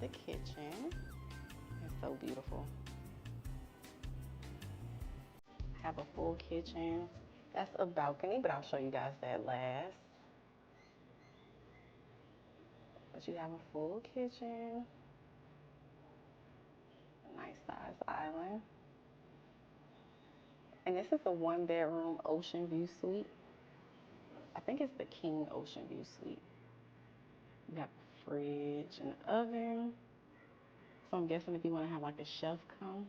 the kitchen. It's so beautiful. Have a full kitchen. That's a balcony, but I'll show you guys that last. But you have a full kitchen, a nice size island. And this is a 1-bedroom Oceanview Suite. I think it's the King Oceanview Suite. You have a fridge and oven. So I'm guessing if you want to have like a chef come,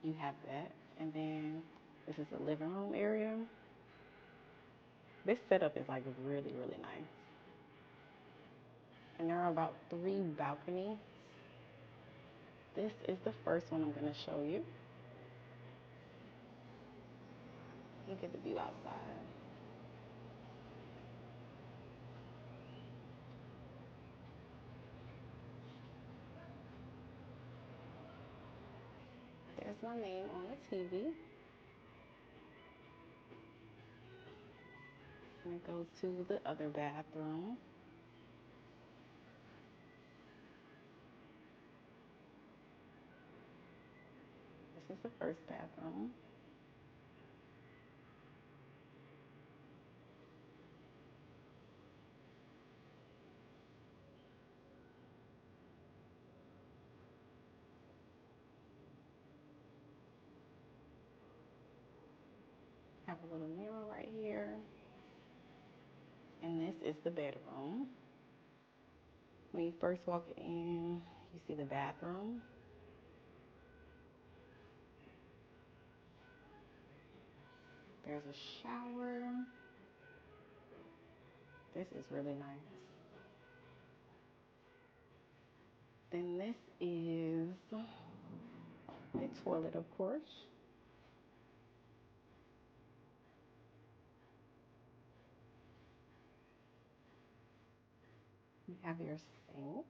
you have that. And then this is the living room area. This setup is like really, really nice. And there are about 3 balconies. This is the first one I'm going to show you. Look at the view outside. There's my name on the TV. I'm going to go to the other bathroom. This is the first bathroom. Have a little mirror right here. And this is the bedroom. When you first walk in, you see the bathroom. There's a shower. This is really nice. Then this is a toilet, of course. You have your sink.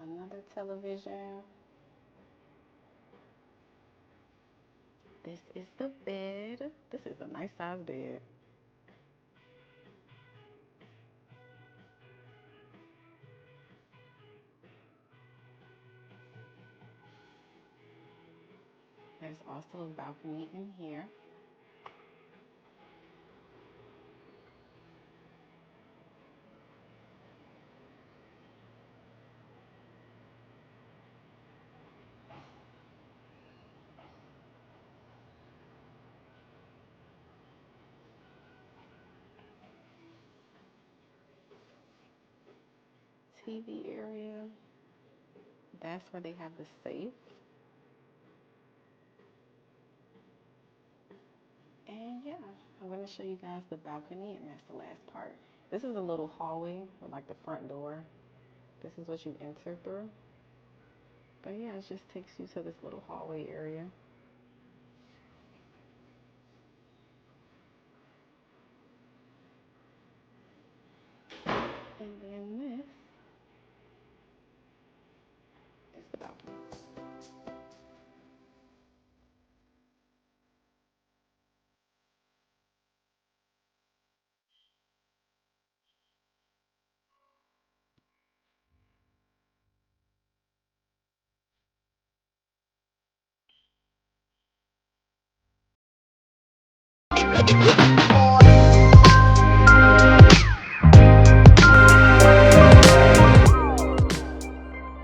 Another television. This is the bed. This is a nice size bed. There's also a balcony in here. TV area. That's where they have the safe. And yeah, I'm going to show you guys the balcony, and that's the last part. This is a little hallway with like the front door. This is what you enter through. But yeah, it just takes you to this little hallway area. And then this is the balcony.